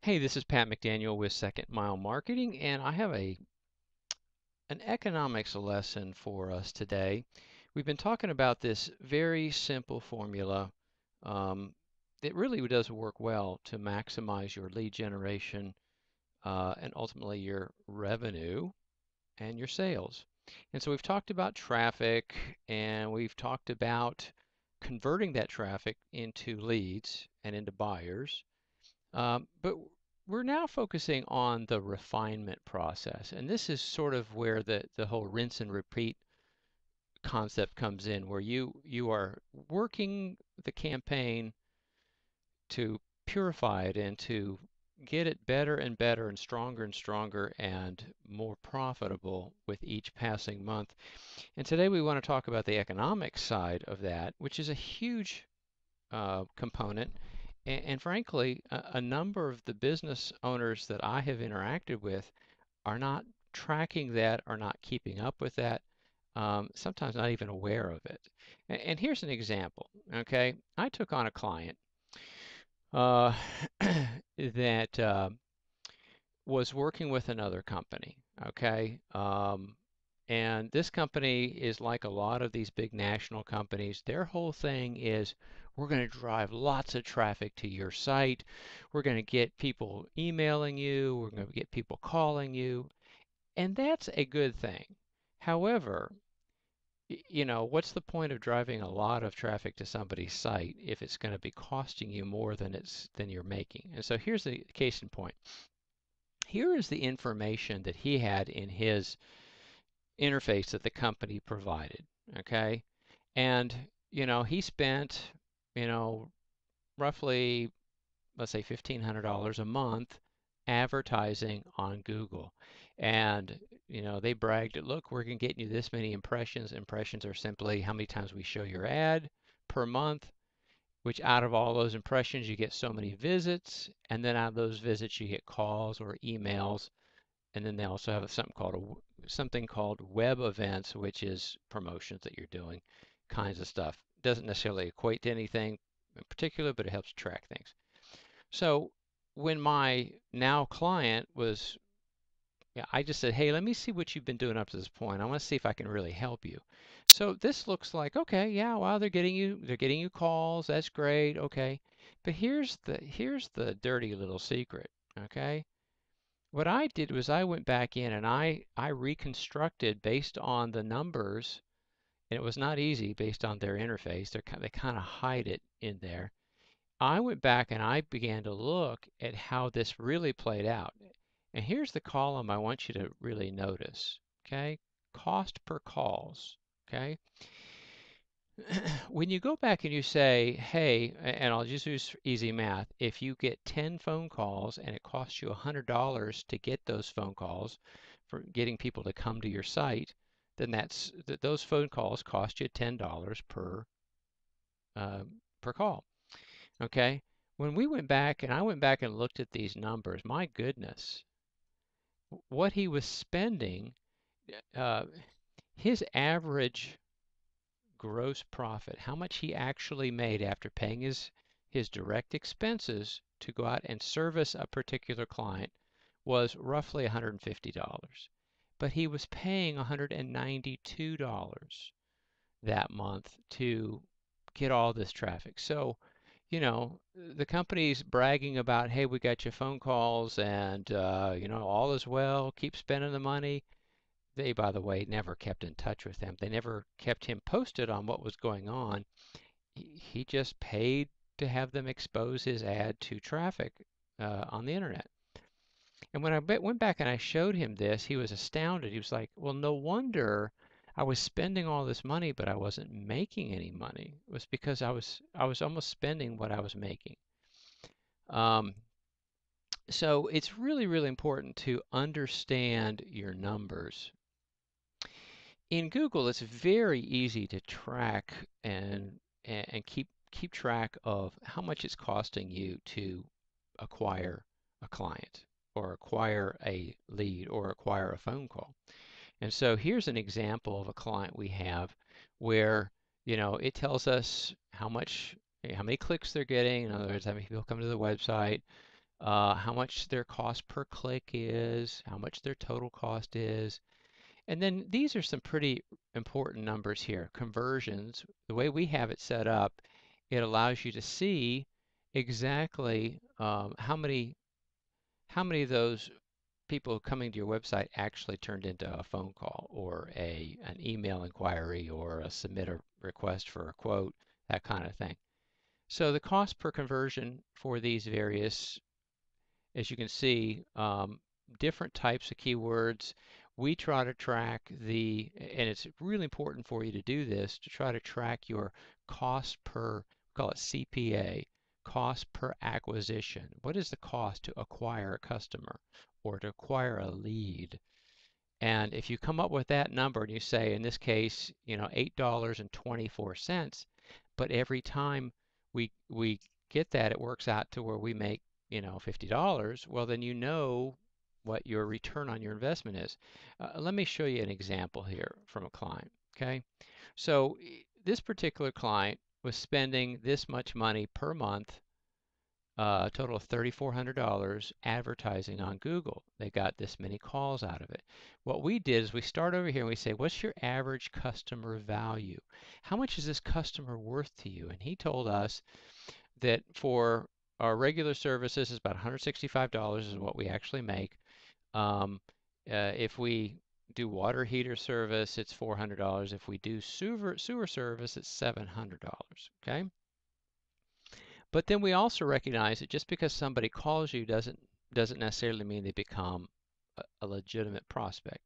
Hey, this is Pat McDaniel with Second Mile Marketing, and I have an economics lesson for us today. We've been talking about this very simple formula. Um, it really does work well to maximize your lead generation and ultimately your revenue and your sales. And so we've talked about traffic and we've talked about converting that traffic into leads and into buyers. But we're now focusing on the refinement process, and this is sort of where the whole rinse and repeat concept comes in, where you are working the campaign to purify it and to get it better and better and stronger and more profitable with each passing month. And today we want to talk about the economic side of that, which is a huge component. And frankly, a number of the business owners that I have interacted with are not tracking that, are not keeping up with that, sometimes not even aware of it. And here's an example. Okay, I took on a client uh, that was working with another company. Okay, and this company is like a lot of these big national companies. Their whole thing is we're going to drive lots of traffic to your site. We're going to get people emailing you. We're going to get people calling you. And that's a good thing. However, what's the point of driving a lot of traffic to somebody's site if it's going to be costing you more than you're making? And so here's the case in point. Here is the information that he had in his interface that the company provided. Okay. And, he spent, you know, roughly, let's say $1,500 a month advertising on Google. And, they bragged, look, we're going to get you this many impressions. Impressions are simply how many times we show your ad per month, which out of all those impressions, you get so many visits. And then out of those visits, you get calls or emails. And then they also have something called web events, which is promotions that you're doing, kinds of stuff. Doesn't necessarily equate to anything in particular, but it helps track things. So when my now client was, yeah, I just said, hey, let me see what you've been doing up to this point. I want to see if I can really help you. So this looks like, okay, yeah, well, they're getting you calls. That's great. Okay. But here's the dirty little secret. Okay. What I did was I went back in and I reconstructed based on the numbers, and it was not easy based on their interface. They kind of hide it in there. I went back and I began to look at how this really played out. And here's the column I want you to really notice. Okay, cost per calls. Okay, when you go back and you say, hey, and I'll just use easy math, if you get 10 phone calls and it costs you $100 to get those phone calls for getting people to come to your site, then those phone calls cost you $10 uh, per call. Okay. When we went back and I went back and looked at these numbers, my goodness, what he was spending, uh, his average gross profit, how much he actually made after paying his direct expenses to go out and service a particular client was roughly $150. But he was paying $192 that month to get all this traffic. So, the company's bragging about, hey, we got your phone calls and, all is well, keep spending the money. They, by the way, never kept in touch with him. They never kept him posted on what was going on. He just paid to have them expose his ad to traffic on the internet. And when I went back and I showed him this, he was astounded. He was like, well, no wonder I was spending all this money, but I wasn't making any money. It was because I was almost spending what I was making. Um, so it's really, really important to understand your numbers. In Google, it's very easy to track and keep track of how much it's costing you to acquire a client or acquire a lead or acquire a phone call. And so here's an example of a client we have where, it tells us how many clicks they're getting. In other words, how many people come to the website, how much their cost per click is, how much their total cost is. And then these are some pretty important numbers here. Conversions, the way we have it set up, it allows you to see exactly how many of those people coming to your website actually turned into a phone call or an email inquiry or a submit a request for a quote, that kind of thing. So the cost per conversion for these various, as you can see, different types of keywords. We try to track and it's really important for you to do this, to try to track your cost per, call it CPA, cost per acquisition. What is the cost to acquire a customer or to acquire a lead? And if you come up with that number and you say, in this case, $8.24, but every time we get that, it works out to where we make, $50, well, then you know what your return on your investment is. Let me show you an example here from a client, okay? So this particular client was spending this much money per month, a total of $3,400 advertising on Google. They got this many calls out of it. What we did is we start over here and we say, what's your average customer value? How much is this customer worth to you? And he told us that for our regular services is about $165 is what we actually make. If we do water heater service, it's $400. If we do sewer service, it's $700. Okay. But then we also recognize that just because somebody calls you doesn't necessarily mean they become a legitimate prospect.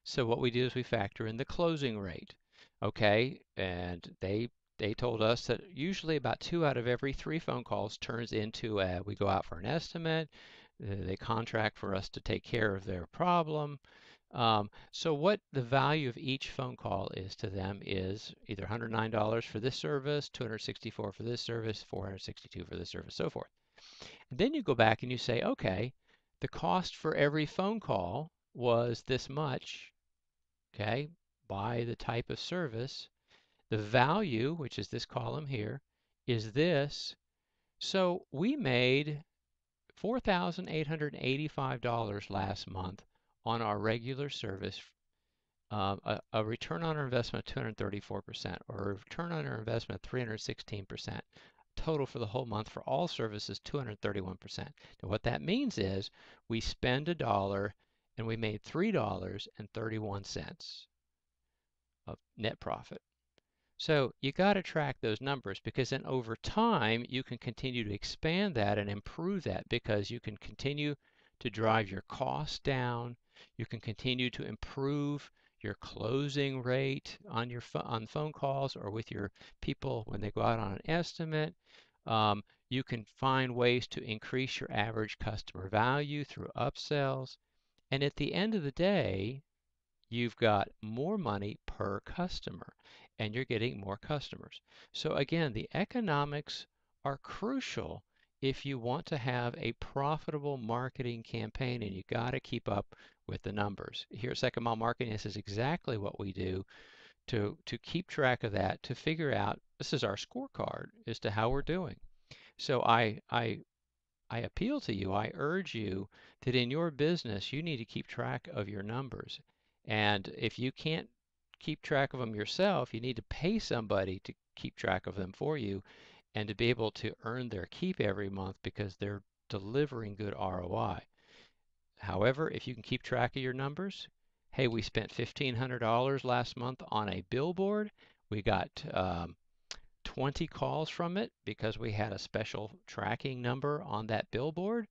So what we do is we factor in the closing rate. Okay, and they told us that usually about 2 out of every 3 phone calls turns into we go out for an estimate, they contract for us to take care of their problem. So what the value of each phone call is to them is either $109 for this service, $264 for this service, $462 for this service, so forth. And then you go back and you say, okay, the cost for every phone call was this much, okay, by the type of service. The value, which is this column here, is this. So we made $4,885 last month on our regular service, a return on our investment of 234%, or a return on our investment of 316%. Total for the whole month for all services, 231%. Now what that means is we spend $1 and we made $3.31 of net profit. So you got to track those numbers, because then over time you can continue to expand that and improve that, because you can continue to drive your costs down. You can continue to improve your closing rate on on phone calls or with your people when they go out on an estimate. You can find ways to increase your average customer value through upsells. And at the end of the day, you've got more money per customer and you're getting more customers. So again, the economics are crucial if you want to have a profitable marketing campaign, and you got to keep up with the numbers. Here at Second Mile Marketing, this is exactly what we do to keep track of that, to figure out, this is our scorecard as to how we're doing. So I appeal to you, I urge you that in your business, you need to keep track of your numbers. And if you can't keep track of them yourself, you need to pay somebody to keep track of them for you and to be able to earn their keep every month because they're delivering good ROI. However, if you can keep track of your numbers, hey, we spent $1,500 last month on a billboard. We got 20 calls from it because we had a special tracking number on that billboard.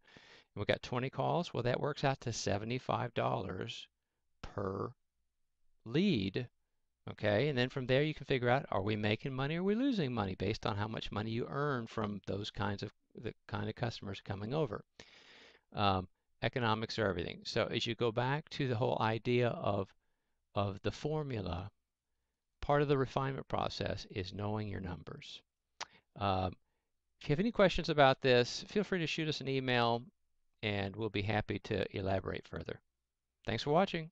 We got 20 calls. Well, that works out to $75 per lead. Okay, and then from there you can figure out, are we making money or are we losing money based on how much money you earn from those kinds of the kind of customers coming over. Um, Economics are everything. So as you go back to the whole idea of the formula, part of the refinement process is knowing your numbers. Um, If you have any questions about this, feel free to shoot us an email and we'll be happy to elaborate further. Thanks for watching.